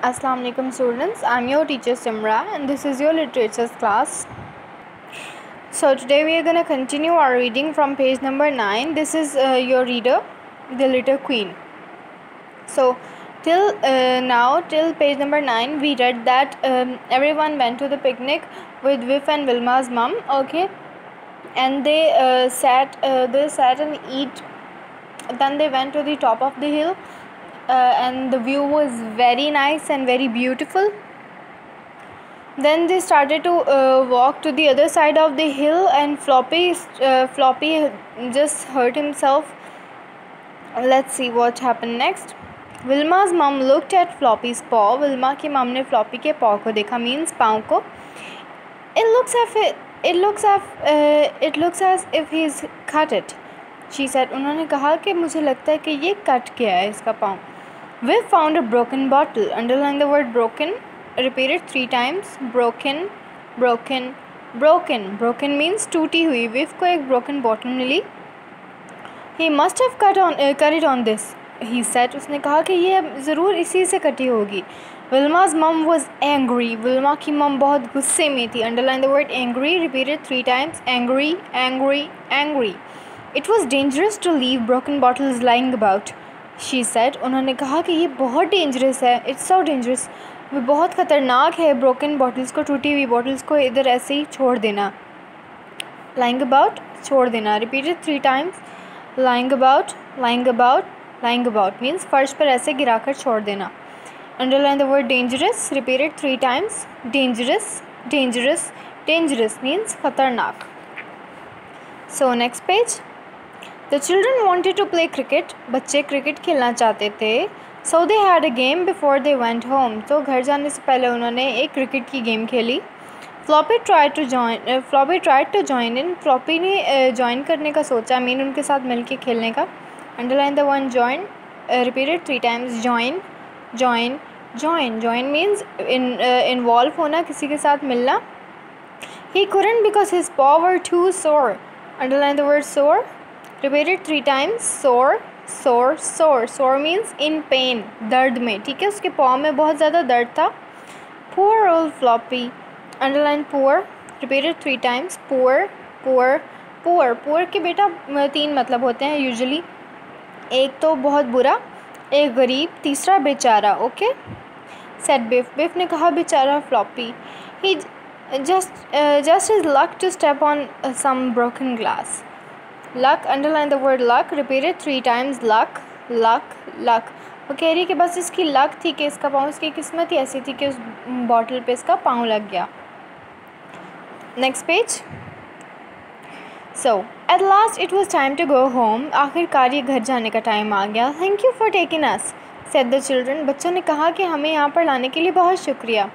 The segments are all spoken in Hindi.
Assalamu alaikum students, I'm your teacher Simra and this is your literatures class. So today we are going to continue our reading from page number 9. This is your reader, the Little Queen. So till page number 9 we read that everyone went to the picnic with Viv and Vilma's mom, okay, and they sat and eat. Then they went to the top of the hill and the view was very nice and very beautiful. Then they started to walk to the other side of the hill and Floppy just hurt himself. Let's see what happened next. Vilma's mom looked at Floppy's paw. Vilma की मम ने Floppy के paw को देखा, means पाँव को. It looks as if he's cut it, she said. उन्होंने कहा कि मुझे लगता है कि ये कट गया है इसका पाँव. We found a broken bottle. Underline the word broken. Repeat it 3 times. Broken, broken, broken. Broken means टूटी हुई. Viv को एक broken bottle milli. He must have cut it on this, he said. उसने कहा कि ये ज़रूर इसी से कटी होगी. Vilma's mom was angry. Vilma की मम बहुत गुस्से में थी. Underline the word angry. Repeat it 3 times. Angry, angry, angry. It was dangerous to leave broken bottles lying about, she said. उन्होंने कहा कि ये बहुत डेंजरस है. It's so dangerous. वो बहुत ख़तरनाक है broken bottles को, टूटी हुई bottles को इधर ऐसे ही छोड़ देना. Lying about, छोड़ देना. Repeat it 3 times. Lying about, lying about, lying about means फर्श पर ऐसे गिराकर छोड़ देना. Underline the word dangerous. Repeat it 3 times. Dangerous, dangerous, dangerous means ख़तरनाक. So next page. The children wanted to play cricket. बच्चे क्रिकेट खेलना चाहते थे. So they had a game before they went home. तो घर जाने से पहले उन्होंने एक क्रिकेट की गेम खेली. Floppy tried to join in. Floppy ने join करने का सोचा, I mean उनके साथ मिलके खेलने का. Underline the one join. Repeat it 3 times. Join, join, join. Join means involve होना, किसी के साथ मिलना. He couldn't because his paws were too sore. Underline the word sore. Repeat it 3 times. Sore, sore, sore. Sore means in pain, दर्द में. ठीक है, उसके पाँव में बहुत ज़्यादा दर्द था. Poor old Floppy. Underline poor. Repeat it 3 times. Poor, poor, poor. Poor के बेटा 3 मतलब होते हैं usually. एक तो बहुत बुरा, एक गरीब, तीसरा बेचारा. Okay, said Biff. Biff ने कहा बेचारा Floppy. He just his luck to step on some broken glass. Luck. Underline the word luck. Repeat it 3 times. Luck, luck, luck. वो कह रही है कि बस इसकी लक थी कि इसका पाँव, इसकी किस्मत ही ऐसी थी कि उस बॉटल पे इसका पाँव लग गया. Next page. So at last it was time to go home. आखिरकार ये घर जाने का टाइम आ गया. Thank you for taking us, said the children. बच्चों ने कहा कि हमें यहाँ पर लाने के लिए बहुत शुक्रिया.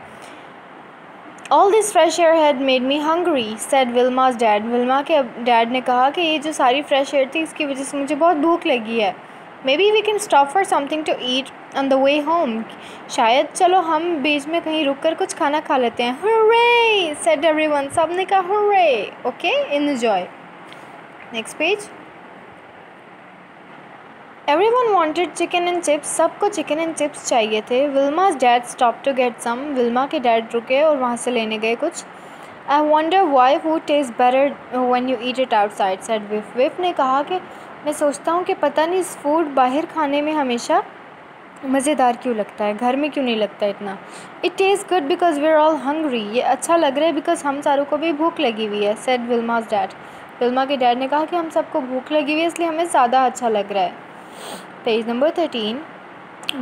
All this fresh air had made me hungry, said Vilma's dad. Vilma के डैड ने कहा कि ये जो सारी फ्रेश एयर थी इसकी वजह से मुझे बहुत भूख लगी है. Maybe we can stop for something to eat on the way home. शायद चलो हम बीच में कहीं रुक कर कुछ खाना खा लेते हैं. Hooray! said everyone. सब ने कहा hooray. Okay, enjoy. Next page. Everyone wanted chicken and chips. सबको chicken and chips चाहिए थे. Vilma's dad stopped to get some. Vilma के डैड रुके और वहाँ से लेने गए कुछ. I wonder why food tastes better when you eat it outside, said Viv. Viv ने कहा कि मैं सोचता हूँ कि पता नहीं इस फूड बाहर खाने में हमेशा मज़ेदार क्यों लगता है, घर में क्यों नहीं लगता इतना. It tastes good because we're all hungry. ये अच्छा लग रहा है because हम सारों को भी भूख लगी हुई है, said Vilma's dad. विल्मा के डैड ने कहा कि हम सबको भूख लगी हुई है इसलिए हमें ज़्यादा अच्छा लग रहा है. Page number 13.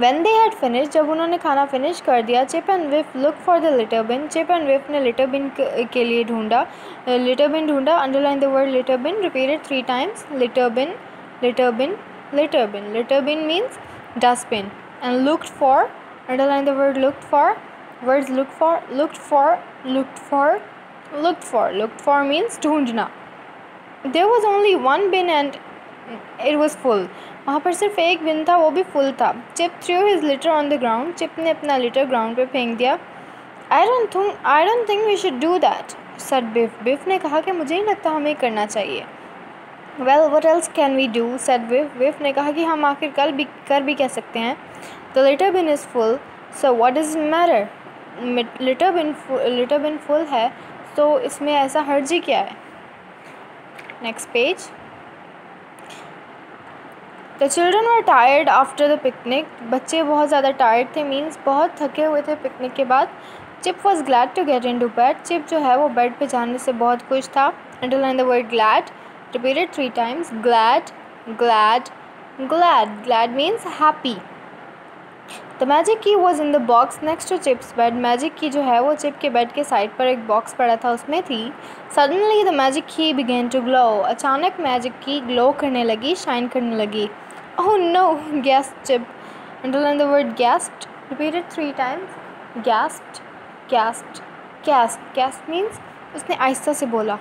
When they had finished, जब उन्होंने खाना फिनिश कर दिया, Chip and Viv looked for the litter bin. Chip and Viv ने litter bin के लिए ढूंढा. Litter bin ढूंढा. Underline the word litter bin. Repeat it 3 times. Litter bin, litter bin, litter bin. Litter bin means dustbin. And looked for. Underline the word looked for. Words looked for, looked for, looked for, looked for. Looked for means ढूंढना. There was only one bin and it was full. वहाँ पर सिर्फ एक बिन था, वो भी फुल था. Chip threw his litter on the ground. Chip ने अपना लिटर ग्राउंड पे फेंक दिया. I don't think we should do that, said Biff. Biff ने कहा कि मुझे नहीं लगता हमें करना चाहिए. Well, what else can we do, said Biff. Biff ने कहा कि हम आखिर कर भी क्या सकते हैं. The litter bin is full. So what is matter, litter bin full है तो इसमें ऐसा हर्जी क्या है. Next page. The children were tired after the picnic. बच्चे बहुत ज़्यादा टायर्ड थे, मीन्स बहुत थके हुए थे पिकनिक के बाद. Chip was glad to get in to bed. Chip जो है वो बेड पे जाने से बहुत खुश था. Underline the word glad, repeated 3 times. Glad, glad, glad. Glad means happy. The magic key was in the box next to chip's bed. Magic key जो है वो चिप के बेड के साइड पर एक बॉक्स पड़ा था, उसमें थी. Suddenly the magic key began to glow. अचानक मैजिक की ग्लो करने लगी, शाइन करने लगी. Oh no, gasped Chip. Underline the word gasped, repeated 3 times. Gasped, gasped, gasped. Gasped means उसने आहिस्ता से बोला.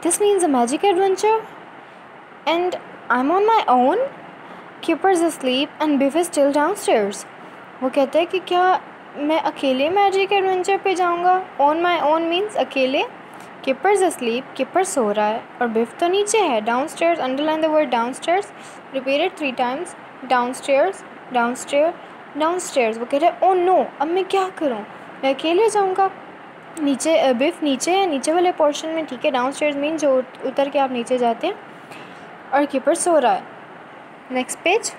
This means a magic adventure and I am on my own. Kipper's asleep and Biff is still downstairs. वो कहता है कि क्या मैं अकेले मैजिक एडवेंचर पे जाऊँगा. ऑन माई ओन मीन्स अकेले. कीपर्स asleep, कीपर सो रहा है और बिफ तो नीचे है. Downstairs, underline the word downstairs, repeated 3 times. Downstairs, downstair, downstairs. वो कह रहा है ओ नो, अब मैं क्या करूँ, मैं अकेले जाऊँगा. नीचे बिफ नीचे है, नीचे वाले पोर्शन में, ठीक है. डाउनस्टेयर्स मीन जो उतर के आप नीचे जाते हैं, और कीपर सो रहा है. Next page.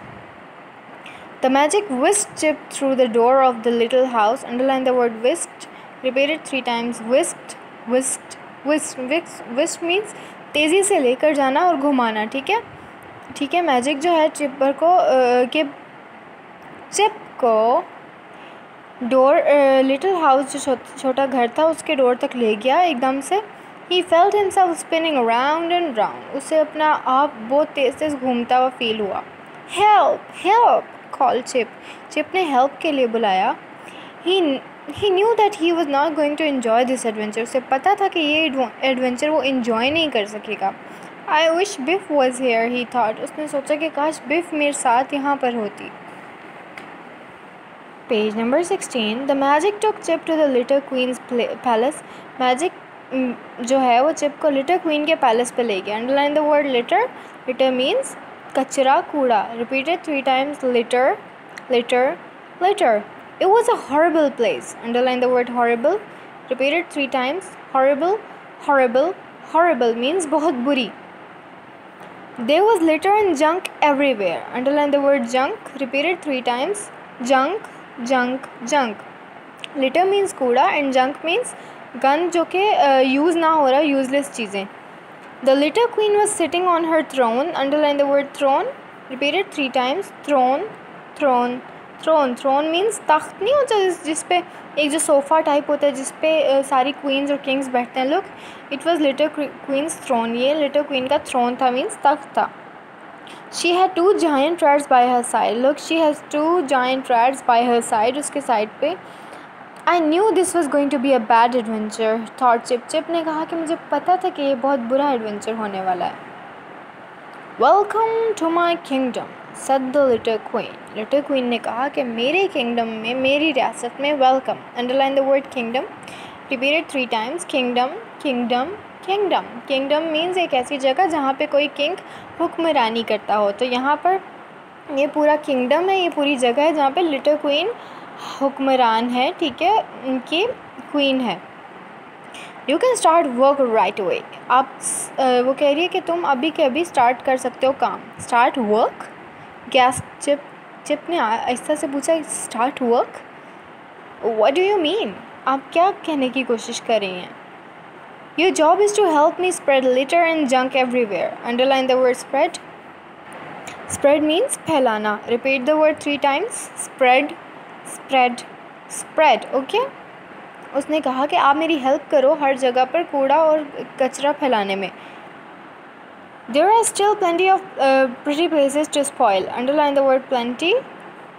The magic whisked Chip through the door of the little house. Underline the word whisked. Repeated 3 times. Whisked, whisked, whisked. Whisked means तेज़ी से लेकर जाना और घुमाना, ठीक है. ठीक है. मैजिक जो है चिपर को चिप को डोर लिटिल हाउस जो छोटा घर था उसके डोर तक ले गया एकदम से. He felt himself spinning around and round. उसे अपना आप बहुत तेज़ घूमता हुआ फील हुआ. Help, help, called Chip. Chip ने help के लिए बुलाया. He knew that he was not going to enjoy this adventure. उसे पता था कि ये एडवेंचर वो enjoy नहीं कर सकेगा. I wish Biff was here, he thought. उसने सोचा कि काश बिफ मेरे साथ यहाँ पर होती. Page number 16. The magic took Chip to the Litter Queen's palace. Magic जो है वो चिप को लिटर क्वीन के पैलेस पे ले गया. Underline the word litter. Litter means कचरा, कूड़ा. Repeated 3 times. Litter, litter, litter. It was a horrible place. Underline the word horrible. Repeated 3 times. Horrible, horrible, horrible means बहुत बुरी. There was litter and junk everywhere. Underline the word junk. Repeated 3 times. Junk, junk, junk. Litter means कूड़ा एंड जंक मीन्स गन जो कि यूज़ ना हो रहा, यूज़लेस चीज़ें. The litter queen was sitting on her throne. Underline the word throne. Repeated 3 times. Throne, throne, throne. Throne means तख्त नहीं होता जिस पे एक जो सोफ़ा टाइप होता है जिस पे सारी क्वींस और किंग्स बैठते हैं. Look, it was litter queen's throne. ये लिटर क्वीन का थ्रोन था, मीन्स तख्त था. She had 2 giant rats by her side. Look, she has 2 giant rats by her side. उसके साइड पे. I knew this was going to be a bad adventure, thought Chip. Chip ने कहा कि मुझे पता था कि ये बहुत बुरा एडवेंचर होने वाला है. Welcome to my kingdom, said the little queen. Little queen ने कहा कि मेरे किंगडम में, मेरी रियासत में welcome. Underline the word kingdom. Repeated 3 times. Kingdom, kingdom, kingdom. Kingdom means एक ऐसी जगह जहाँ पे कोई किंग हुक्मरानी करता हो. तो यहाँ पर ये पूरा किंगडम है, ये पूरी जगह है जहाँ पे लिटिल क्वीन हुक्मरान है, ठीक है, उनकी क्वीन है. You can start work right away. आप वो कह रही है कि तुम अभी के अभी स्टार्ट कर सकते हो काम. Start work. गैस चिप ने आहिस्ता से पूछा, start work, what do you mean. आप क्या कहने की कोशिश कर रही हैं. Your job is to help me spread litter and junk everywhere. Underline the word spread. Spread means फैलाना. Repeat the word 3 times. Spread, spread, spread. Okay. उसने कहा कि आप मेरी हेल्प करो हर जगह पर कूड़ा और कचरा फैलाने में. There are still plenty of pretty places to spoil. Underline the word plenty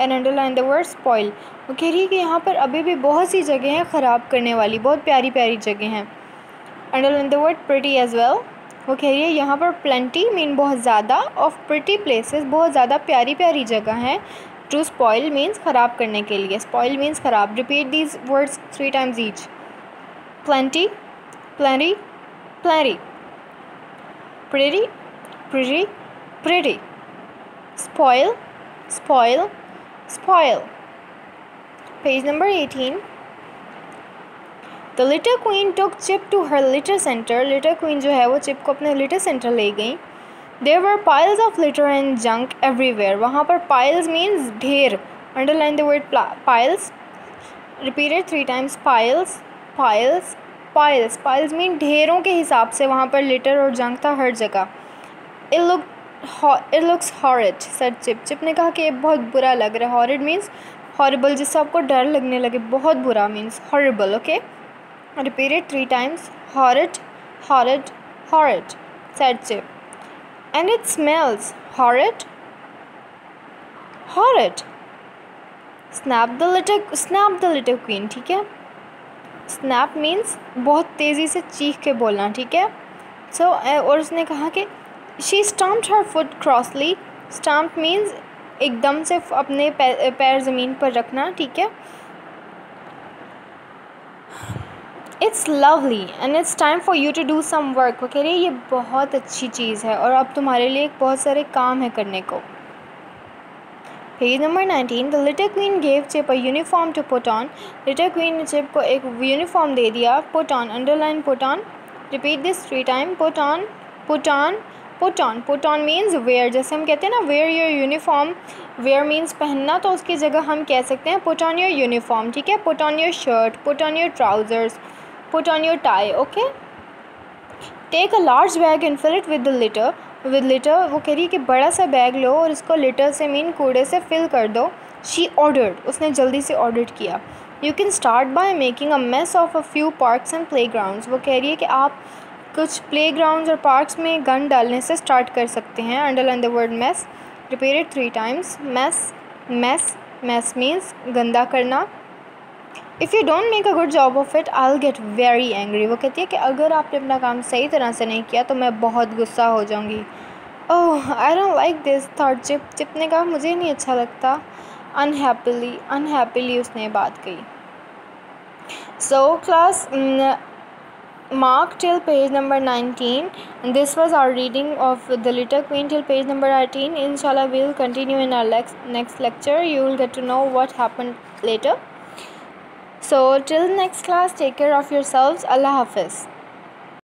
and underline the word spoil. वो कह रही है कि यहाँ पर अभी भी बहुत सी जगह हैं ख़राब करने वाली, बहुत प्यारी प्यारी जगह हैं. Underline the word pretty as well. वो कह रही है यहाँ पर प्लेंटी मीन बहुत ज़्यादा, ऑफ प्रिटी प्लेसेस बहुत ज़्यादा प्यारी प्यारी जगह हैं. टू स्पॉइल मीन्स ख़राब करने के लिए. स्पॉइल मीन्स ख़राब. Repeat these words 3 times each. Plenty, plenty, plenty. Pretty, pretty, pretty. Spoil, spoil, spoil. Page number 18. The litter queen took Chip to her litter center. Litter queen जो है वो चिप को अपने litter center ले गई. There were piles of litter and junk everywhere. वहाँ पर piles means ढेर. Underline the word piles. Repeat it 3 times. Piles, piles, piles. Piles mean ढेरों के हिसाब से वहाँ पर litter और junk था हर जगह. It looks horrid, said Chip. Chip ने कहा कि ये बहुत बुरा लग रहा है. Horrid means horrible, जिससे आपको डर लगने लगे. बहुत बुरा means horrible. Okay. Repeat it 3 times. Horrid, horrid, horrid, said Chip. And it smells horrid. Horrid. Snap the litter queen. ठीक है. Snap means बहुत तेज़ी से चीख के बोलना. ठीक है. So और उसने कहा कि she stamped her foot crossly. Stamp means एकदम से अपने पैर ज़मीन पर रखना. ठीक है. It's lovely and it's time for you to do some work. वो कह रही है ये बहुत अच्छी चीज़ है और अब तुम्हारे लिए बहुत सारे काम है करने को. Page number 19. The litter queen gave Chip a uniform to put on. Litter queen ने Chip को एक uniform दे दिया. Put on. Underline put on. Repeat this 3 times. Put on. Put on. Put on. Put on means wear. जैसे हम कहते हैं ना wear your uniform. Wear means पहनना, तो उसकी जगह हम कह सकते हैं put on your uniform. ठीक है. Put on your shirt. Put on your trousers. Put on your tie. Okay. Take a large bag and fill it with the litter. With litter वो कह रही है कि बड़ा सा बैग लो और इसको litter से मीन कूड़े से fill कर दो. She ordered. उसने जल्दी से ordered किया. You can start by making a mess of a few parks and playgrounds. वो कह रही है कि आप कुछ playgrounds और parks में गंद डालने से start कर सकते हैं. Underline the word mess. Repeat it 3 times. Mess, mess, mess means गंदा करना. If you don't make a good job of it, I'll get very angry. वो कहती है कि अगर आपने अपना काम सही तरह से नहीं किया तो मैं बहुत गुस्सा हो जाऊँगी. Oh, I don't like this, thought Chip. Chip ने कहा मुझे नहीं अच्छा लगता. Unhappily उसने ये बात कही. So class, mark till page number 19. And this was our reading of The Litter Queen till page number 18. Inshallah, we will continue in our next lecture. You will get to know what happened later. So till next class, take care of yourselves. Allah Hafiz.